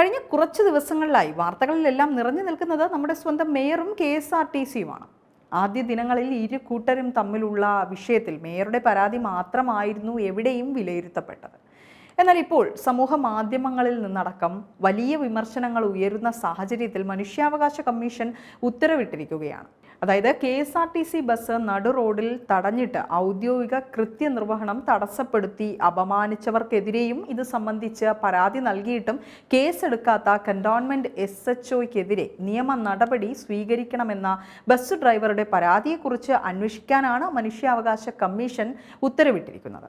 കഴിഞ്ഞ കുറച്ച് ദിവസങ്ങളിലായി വാർത്തകളിലെല്ലാം നിറഞ്ഞു നിൽക്കുന്നത് നമ്മുടെ സ്വന്തം മേയറും KSRTCയുമാണ്. ആദ്യ ദിനങ്ങളിൽ ഇരു കൂട്ടരും തമ്മിലുള്ള വിഷയത്തിൽ മേയറുടെ പരാതി മാത്രമായിരുന്നു എവിടെയും വിലയിരുത്തപ്പെട്ടത്. എന്നാൽ ഇപ്പോൾ സമൂഹ മാധ്യമങ്ങളിൽ നിന്നടക്കം വലിയ വിമർശനങ്ങൾ ഉയരുന്ന സാഹചര്യത്തിൽ മനുഷ്യാവകാശ കമ്മീഷൻ ഉത്തരവിട്ടിരിക്കുകയാണ്. അതായത് KSRTC ബസ് നടു റോഡിൽ തടഞ്ഞിട്ട് ഔദ്യോഗിക കൃത്യനിർവഹണം തടസ്സപ്പെടുത്തി അപമാനിച്ചവർക്കെതിരെയും ഇത് സംബന്ധിച്ച് പരാതി നൽകിയിട്ടും കേസെടുക്കാത്ത കന്റോൺമെന്റ് SHOയ്ക്കെതിരെ നിയമ നടപടി സ്വീകരിക്കണമെന്ന ബസ് ഡ്രൈവറുടെ പരാതിയെക്കുറിച്ച് അന്വേഷിക്കാനാണ് മനുഷ്യാവകാശ കമ്മീഷൻ ഉത്തരവിട്ടിരിക്കുന്നത്.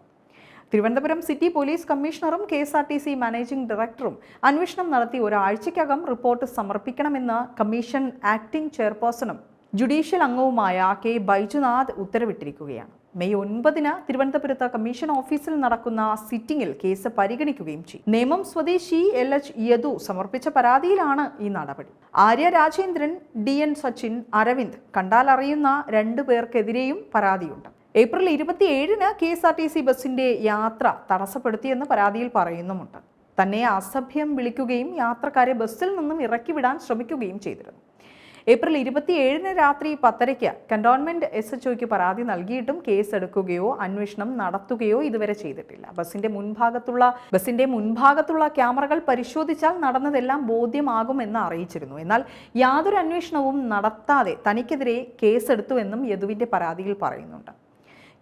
തിരുവനന്തപുരം സിറ്റി പോലീസ് കമ്മീഷണറും KSRTC മാനേജിംഗ് ഡയറക്ടറും അന്വേഷണം നടത്തി ഒരാഴ്ചയ്ക്കകം റിപ്പോർട്ട് സമർപ്പിക്കണമെന്ന് കമ്മീഷൻ ആക്ടിംഗ് ചെയർപേഴ്സണും ജുഡീഷ്യൽ അംഗവുമായ K. ബൈജുനാഥ് ഉത്തരവിട്ടിരിക്കുകയാണ്. മെയ് 9 തിരുവനന്തപുരത്ത് കമ്മീഷൻ ഓഫീസിൽ നടക്കുന്ന സിറ്റിംഗിൽ കേസ് പരിഗണിക്കുകയും ചെയ്യും. നേമം സ്വദേശി LH യദു സമർപ്പിച്ച പരാതിയിലാണ് ഈ നടപടി. ആര്യ രാജേന്ദ്രൻ, DN സച്ചിൻ, അരവിന്ദ് കണ്ടാലറിയുന്ന 2 പേർക്കെതിരെയും പരാതിയുണ്ട്. ഏപ്രിൽ 27 KSRTC ബസിന്റെ യാത്ര തടസ്സപ്പെടുത്തിയെന്ന് പരാതിയിൽ പറയുന്നുമുണ്ട്. തന്നെ അസഭ്യം വിളിക്കുകയും യാത്രക്കാരെ ബസ്സിൽ നിന്നും ഇറക്കിവിടാൻ ശ്രമിക്കുകയും ചെയ്തിരുന്നു. ഏപ്രിൽ 27 രാത്രി 10:30 കന്റോൺമെന്റ് SHOയ്ക്ക് പരാതി നൽകിയിട്ടും കേസെടുക്കുകയോ അന്വേഷണം നടത്തുകയോ ഇതുവരെ ചെയ്തിട്ടില്ല. ബസിന്റെ മുൻഭാഗത്തുള്ള ക്യാമറകൾ പരിശോധിച്ചാൽ നടന്നതെല്ലാം ബോധ്യമാകുമെന്ന് അറിയിച്ചിരുന്നു. എന്നാൽ യാതൊരു അന്വേഷണവും നടത്താതെ തനിക്കെതിരെ കേസെടുത്തുവെന്നും യദുവിന്റെ പരാതിയിൽ പറയുന്നുണ്ട്.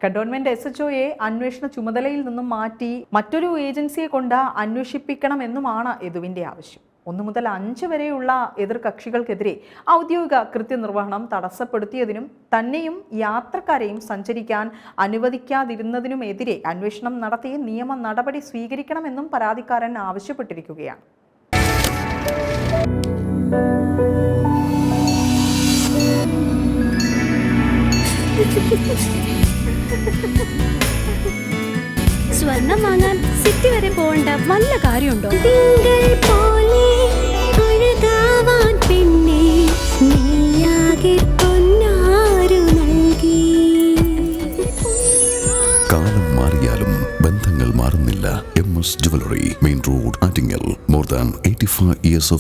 കന്റോൺമെന്റ് SHOയെ അന്വേഷണ ചുമതലയിൽ നിന്നും മാറ്റി മറ്റൊരു ഏജൻസിയെ കൊണ്ട് അന്വേഷിപ്പിക്കണമെന്നുമാണ് യദുവിന്റെ ആവശ്യം. 1 മുതൽ 5 വരെയുള്ള എതിർകക്ഷികൾക്കെതിരെ ഔദ്യോഗിക കൃത്യനിർവഹണം തടസ്സപ്പെടുത്തിയതിനും തന്നെയും യാത്രക്കാരെയും സഞ്ചരിക്കാൻ അനുവദിക്കാതിരുന്നതിനുമെതിരെ അന്വേഷണം നടത്തി നിയമ നടപടി സ്വീകരിക്കണമെന്നും പരാതിക്കാരൻ ആവശ്യപ്പെട്ടിരിക്കുകയാണ്. സ്വർണം വാങ്ങാൻ സിറ്റി വരെ പോകേണ്ട വല്ല കാര്യമുണ്ടോ? കാലം മാറിയാലും ബന്ധങ്ങൾ മാറുന്നില്ല. MS Jewelry, Main Road, Attingel. More than 85 years of